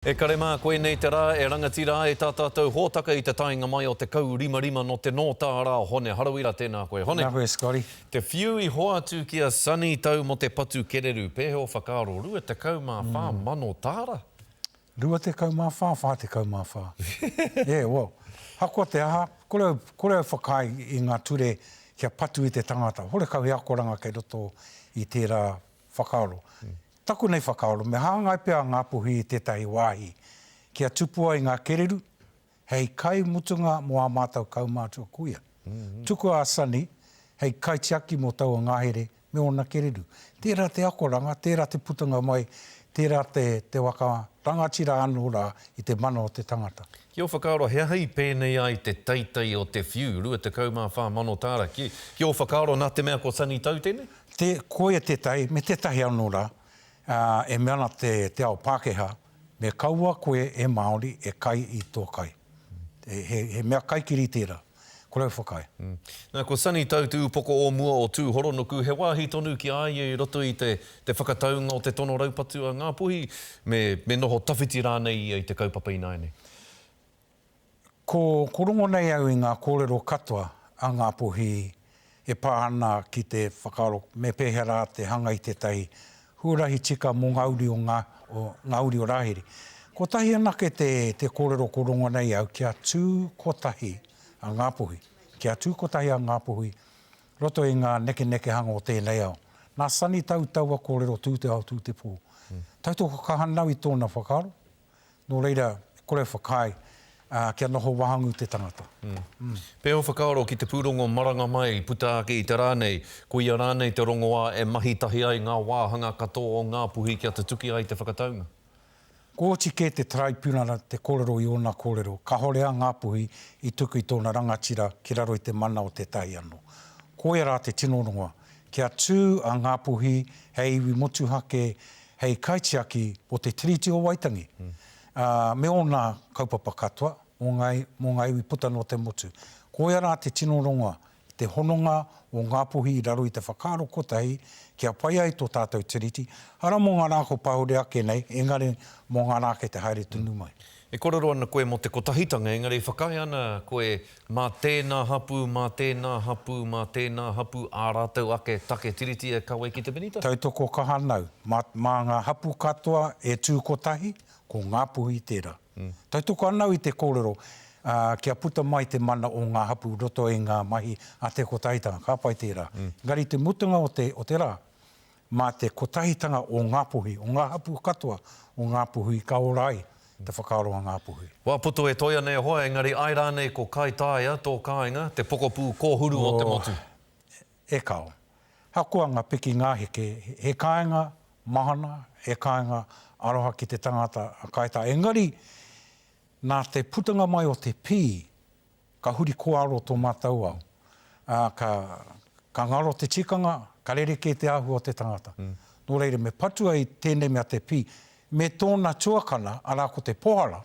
E kare mā koe nei te rā, e rangatira e tā tātou hōtaka i te tainga mai o te kau rima no te nōtā rā hone. Harawira tēnā koe. Hone, Nā koe, Scotty. te whiu i hoa atu ki a sani tau mo te patu kereru. Pēheo whakaaro, rua te kau mā whā mano tāra. Rua te kau mā whā, whā te kau mā whā. Well, hako te aha, kore au whakai i ngā ture kia patu i te tangata. Hore kau he akoranga kei roto i tērā whakaaro. Taku nei whakaaro, me hāngai pia ngā puhi i tētahi wāhi. Kia tupua i ngā kereru, hei kai mutunga mo a mātau kau mātua kuia. Tuku a sani, hei kai tiaki mo tau a ngāhere me ona kereru. Tērā te akoranga, tērā te putunga mai, tērā te waka rangatira anō rā i te mana o te tangata. Kia whakaaro, hea hei pēnei ai te taitai o te whiu, rua te kau mā whā mano tāra. Kia whakaaro nā te mea ko sani tau tēnei? Koe tētai, me tētahi anō rā, e meana te ao Pākehā, me kaua koe e Māori e kai i tō kai. He mea kaikiri tērā. Kore au whakai. Nā, ko sani tau tū poko o mua o tū horonoku, he wāhi tonu ki ai i roto i te whakataunga o te tono raupatu a ngā puhi, me noho tawhiti rānei i te kaupapa inaine. Ko rongo nei au i ngā kōrero katoa a ngā puhi e pā ana ki te whakaaro me pēhera te hanga i te tai huarahi tika mō ngauri o ngauri o Rahiri. Ko tahi anake te kōrero ko rongo nei au kia tū kotahi a ngā puhi. Kia tū kotahi a ngā puhi. Roto i ngā neke hanga o tēnei au. Nā sani taua kōrero tū te au tū te pō. Tautoko kahanau i tōna whakaaro. Nō reira, kore whakai, kia noho wahangu te tangata. Pēo whakaaro ki te pūrongo maranga mai, puta ake i te rānei, ko ia rānei te rongoā e mahi tahi ai ngā wāhanga katoa o ngā puhi kia te tuki ai te whakataunga. Ko ke te traipuna te kōrero i ona kōrero, ka hore a ngā puhi i tuku i tōna rangatira ki raro i te mana o te tai anō. Ko e rā te tino rongoā, kia tū a ngā puhi hei iwi motuhake, hei kaitiaki o te tiriti o Waitangi. Me ona kaupapa katoa, mō ngā iwi puta no te motu. Ko e rā te tino rongoā, te hononga o ngā puhi i raro i te whakaaro kotahi, kia pai ai tō tātou tiriti. Ara mō ngā rāko pahure ake nei, engari mō ngā rāke te haere tunu mai. E korero ana koe mo te kotahitanga, engari whakai ana koe mā tēnā hapu, mā tēnā hapu, mā tēnā hapu, ā rātou ake take tiriti e kawe ki te benita? Tautoko kahanau, mā ngā hapu katoa e tū kotahi, ko ngā puhi tērā. Tautoko anau i te kōrero, kia puta mai te mana o ngā hapu roto e ngā mahi a te kotahitanga, ka pai tērā. Ngari te mutunga o te rā, mā te kotahitanga o ngā puhi, o ngā hapu katoa, o ngā puhi ka orai, te whakaaro a ngā puhi. Waputo e toia nei hoa, engari ai rānei ko kai tāia tō kāinga, te pokopū kōhuru o te motu. E kao. Hakoa ngā piki ngā heke, he kāinga mahana, he kāinga aroha ki te tangata a kaita. Engari, nā te putanga mai o te pī, ka huri koaro tō mātau au. Ka ngaro te tikanga, ka rereke te ahu o te tangata. Nō reire, me patua i tēnei mea te pī, me tōna tuakana, arā ko te pohara,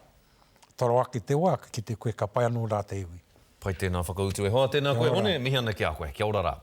taro ake te waka ki te koe ka pai anō rā te iwi. Pai tēnā whakautu e hoa, tēnā koe hone, mihi ana ki a koe, kia ora rā.